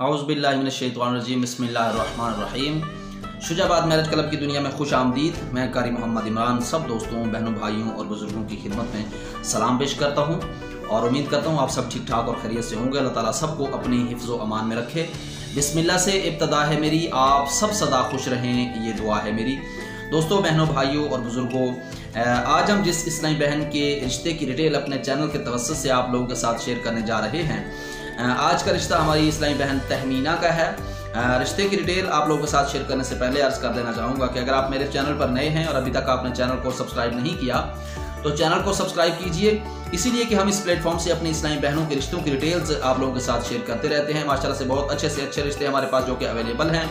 औज़ुबिल्लाहिमिनश्शैतानिर्रजीम बिस्मिल्लाहिर्रहमानिर्रहीम। Shujabad marriage club की दुनिया में खुश आमदीद। मैं कारी मोहम्मद इमरान सब दोस्तों, बहनों, भाइयों और बुजुर्गों की खिदमत में सलाम पेश करता हूँ और उम्मीद करता हूँ आप सब ठीक ठाक और खैरियत से होंगे। अल्लाह ताला सबको अपनी हिफ्ज़ व अमान में रखे। बिस्मिल्लाह से इब्तदा है मेरी, आप सब सदा खुश रहें, ये दुआ है मेरी। दोस्तों, बहनों, भाइयों और बुजुर्गों, आज हम जिस इस्लामी बहन के रिश्ते की डिटेल अपने चैनल के तवस्सुत से आप लोगों के साथ शेयर करने जा रहे हैं, आज का रिश्ता हमारी इस्लामी बहन तहमीना का है। रिश्ते की डिटेल आप लोगों के साथ शेयर करने से पहले अर्ज़ कर देना चाहूँगा कि अगर आप मेरे चैनल पर नए हैं और अभी तक आपने चैनल को सब्सक्राइब नहीं किया तो चैनल को सब्सक्राइब कीजिए, इसीलिए कि हम इस प्लेटफॉर्म से अपनी इस्लामी बहनों के रिश्तों की डिटेल्स आप लोगों के साथ शेयर करते रहते हैं। माशाल्लाह से बहुत अच्छे से अच्छे रिश्ते हमारे पास जो कि अवेलेबल हैं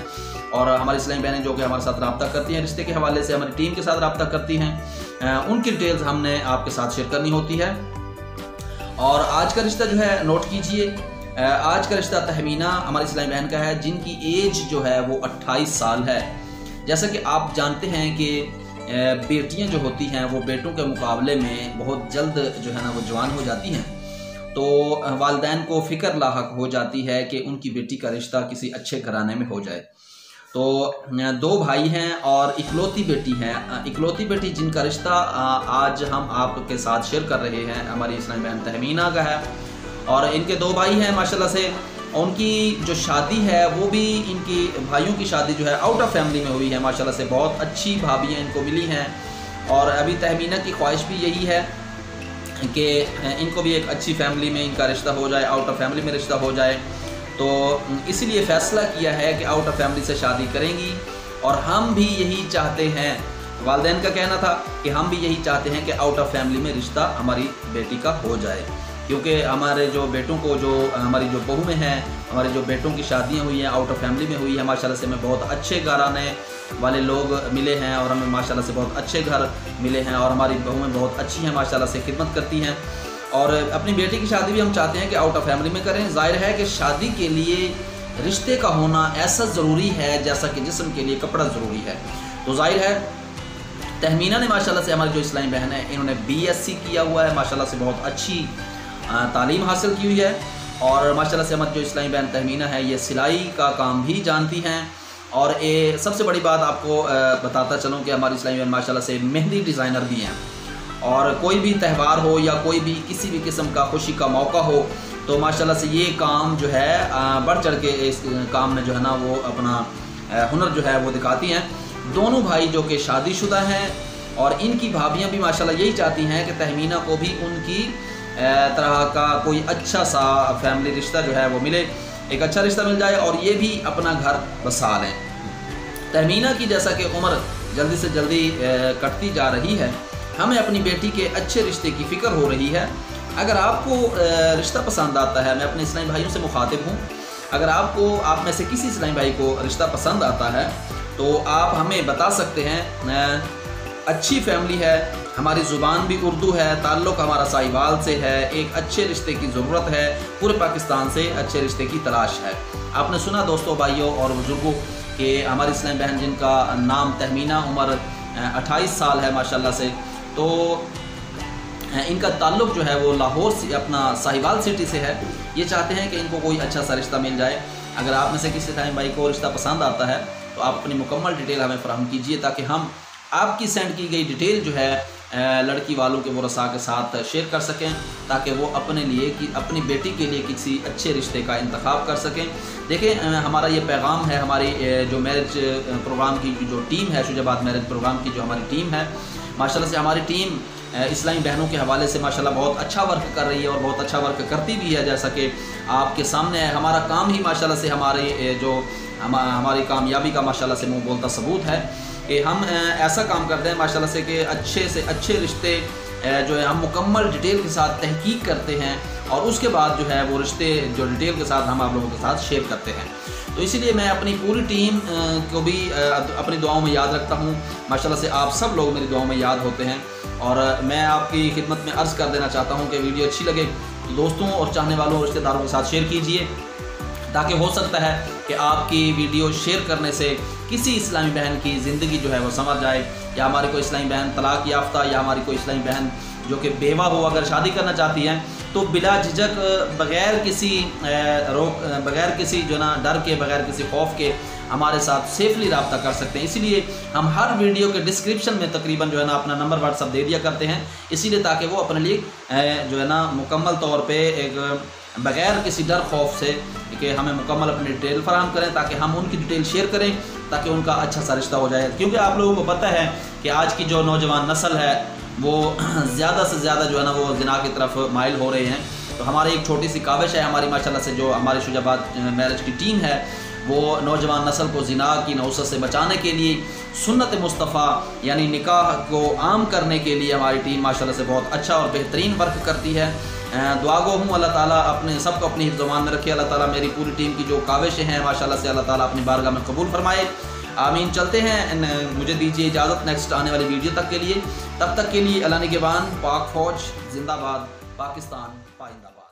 और हमारी इस्लामी बहनें जो कि हमारे साथ रब्ता करती हैं, रिश्ते के हवाले से हमारी टीम के साथ रब्ता करती हैं, उनकी डिटेल्स हमने आपके साथ शेयर करनी होती है। और आज का रिश्ता जो है नोट कीजिए, आज का रिश्ता तहमीना हमारी इस्लामी बहन का है जिनकी एज जो है वो 28 साल है। जैसा कि आप जानते हैं कि बेटियां जो होती हैं वो बेटों के मुकाबले में बहुत जल्द जो है ना वो जवान हो जाती हैं, तो वालिदैन को फ़िक्र लाहक हो जाती है कि उनकी बेटी का रिश्ता किसी अच्छे घराने में हो जाए। तो दो भाई हैं और इकलौती बेटी है। इकलौती बेटी जिनका रिश्ता आज हम आपके साथ शेयर कर रहे हैं हमारी इस्लामी बहन तहमीना का है। और इनके दो भाई हैं माशाल्लाह से, उनकी जो शादी है वो भी, इनकी भाइयों की शादी जो है आउट ऑफ फैमिली में हुई है। माशाल्लाह से बहुत अच्छी भाभियाँ इनको मिली हैं और अभी तहमीना की ख्वाहिश भी यही है कि इनको भी एक अच्छी फैमिली में इनका रिश्ता हो जाए, आउट ऑफ फैमिली में रिश्ता हो जाए। तो इसीलिए फ़ैसला किया है कि आउट ऑफ फैमिली से शादी करेंगी और हम भी यही चाहते हैं। वालिदैन का कहना था कि हम भी यही चाहते हैं कि आउट ऑफ फैमिली में रिश्ता हमारी बेटी का हो जाए, क्योंकि हमारे जो बेटों को, जो हमारी जो बहू में हैं, हमारे जो बेटों की शादियां हुई हैं आउट ऑफ फैमिली में हुई है, माशाल्लाह से हमें बहुत अच्छे घराने वाले लोग मिले हैं और हमें माशाल्लाह से बहुत अच्छे घर मिले हैं और हमारी बहुएं बहुत अच्छी हैं, माशाल्लाह से खिदमत करती हैं। और अपनी बेटी की शादी भी हम चाहते हैं कि आउट ऑफ फैमिली में करें। ज़ाहिर है कि शादी के लिए रिश्ते का होना ऐसा ज़रूरी है जैसा कि जिस्म के लिए कपड़ा ज़रूरी है। तो ज़ाहिर है तहमीना ने माशाल्लाह से, हमारी जो इस्लामी बहन है, इन्होंने BSc किया हुआ है, माशाल्लाह से बहुत अच्छी तालीम हासिल की हुई है। और माशाल्लाह से हमारी जो इस्लामी बहन तहमीना है ये सिलाई का काम भी जानती हैं। और ये सबसे बड़ी बात आपको बताता चलूँ कि हमारी इस्लामी बहन माशाल्लाह से मेहंदी डिज़ाइनर भी हैं और कोई भी त्यौहार हो या कोई भी किसी भी किस्म का खुशी का मौका हो तो माशाल्लाह से ये काम जो है बढ़ चढ़ के इस काम में जो है ना वो अपना हुनर जो है वो दिखाती हैं। दोनों भाई जो कि शादीशुदा हैं और इनकी भाभियाँ भी माशाल्लाह यही चाहती हैं कि तहमीना को भी उनकी तरह का कोई अच्छा सा फैमिली रिश्ता जो है वो मिले, एक अच्छा रिश्ता मिल जाए और ये भी अपना घर बसा लें। तहमीना की जैसा कि उम्र जल्दी से जल्दी कटती जा रही है, हमें अपनी बेटी के अच्छे रिश्ते की फ़िक्र हो रही है। अगर आपको रिश्ता पसंद आता है, मैं अपने इस्लामी भाइयों से मुखातिब हूँ, अगर आपको, आप में से किसी इस्लामी भाई को रिश्ता पसंद आता है तो आप हमें बता सकते हैं। अच्छी फैमिली है, हमारी ज़ुबान भी उर्दू है, ताल्लुक़ हमारा साहिवाल से है, एक अच्छे रिश्ते की ज़रूरत है, पूरे पाकिस्तान से अच्छे रिश्ते की तलाश है। आपने सुना दोस्तों, भाइयों और बुजुर्गों कि हमारी इस्लामी बहन जिनका नाम तहमीना, उम्र 28 साल है माशाल्लाह से, तो इनका ताल्लुक़ जो है वो लाहौर से, अपना साहिवाल सिटी से है। ये चाहते हैं कि इनको कोई अच्छा सा रिश्ता मिल जाए। अगर आप में से किसी टाइम भाई को रिश्ता पसंद आता है तो आप अपनी मुकम्मल डिटेल हमें फ़राहम कीजिए ताकि हम आपकी सेंड की गई डिटेल जो है लड़की वालों के वरसा के साथ शेयर कर सकें ताकि वो अपने लिए, कि अपनी बेटी के लिए किसी अच्छे रिश्ते का इंतखाब कर सकें। देखिए, हमारा ये पैगाम है, हमारी जो मैरिज प्रोग्राम की जो टीम है, शुजाबाद मैरिज प्रोग्राम की जो हमारी टीम है, माशाल्लाह से हमारी टीम इस्लामी बहनों के हवाले से माशाल्लाह बहुत अच्छा वर्क कर रही है और बहुत अच्छा वर्क करती भी है। जैसा कि आपके सामने है, हमारा काम ही माशाल्लाह से हमारी कामयाबी का माशाल्लाह से मुँह बोलता सबूत है कि हम ऐसा काम करते हैं माशाल्लाह से कि अच्छे से अच्छे रिश्ते जो है हम मुकम्मल डिटेल के साथ तहकीक करते हैं और उसके बाद जो है वो रिश्ते जो डिटेल के साथ हम आप लोगों के साथ शेयर करते हैं। तो इसीलिए मैं अपनी पूरी टीम को भी अपनी दुआओं में याद रखता हूँ। माशाल्लाह से आप सब लोग मेरी दुआओं में याद होते हैं और मैं आपकी खिदमत में अर्ज़ कर देना चाहता हूँ कि वीडियो अच्छी लगे तो दोस्तों और चाहने वालों और रिश्तेदारों के साथ शेयर कीजिए, ताकि हो सकता है कि आपकी वीडियो शेयर करने से किसी इस्लामी बहन की ज़िंदगी जो है वो संवर जाए, या हमारी कोई इस्लामी बहन तलाक याफ्ता या हमारी कोई इस्लामी बहन जो कि बेवा हो अगर शादी करना चाहती हैं तो बिला झिझक बगैर किसी जो ना डर के, बगैर किसी खौफ के हमारे साथ सेफली रब्ता कर सकते हैं। इसीलिए हम हर वीडियो के डिस्क्रिप्शन में तकरीबन जो है ना अपना नंबर व्हाट्सअप दे दिया करते हैं, इसीलिए ताकि वो अपने लिए जो है ना मुकम्मल तौर पे एक बगैर किसी डर खौफ से कि हमें मुकम्मल अपनी डिटेल फराहम करें, ताकि हम उनकी डिटेल शेयर करें, ताकि उनका अच्छा सा रिश्ता हो जाए। क्योंकि आप लोगों को पता है कि आज की जो नौजवान नस्ल है वो ज़्यादा से ज़्यादा जो है ना वो ज़िना की तरफ माइल हो रहे हैं। तो हमारी एक छोटी सी काविश है हमारी माशाल्लाह से, जो हमारी शुजाबाद मैरिज की टीम है वो नौजवान नस्ल को ज़िना की नौसत से बचाने के लिए सुन्नत मुस्तफ़ा यानी निकाह को आम करने के लिए हमारी टीम माशाल्लाह से बहुत अच्छा और बेहतरीन वर्क करती है। दुआ गो हूँ अल्लाह ताला अपने सबको अपनी हिफ्ज़-ओ-मान में रखे। अल्लाह ताला मेरी पूरी टीम की जो काविशें हैं माशाल्लाह से अल्लाह ताला अपनी बारगाह में कबूल फरमाए, आमीन। चलते हैं, मुझे दीजिए इजाज़त नेक्स्ट आने वाली वीडियो तक के लिए। तब तक के लिए अल्लाह निगहबान, पाक फौज जिंदाबाद, पाकिस्तान पाइंदाबाद।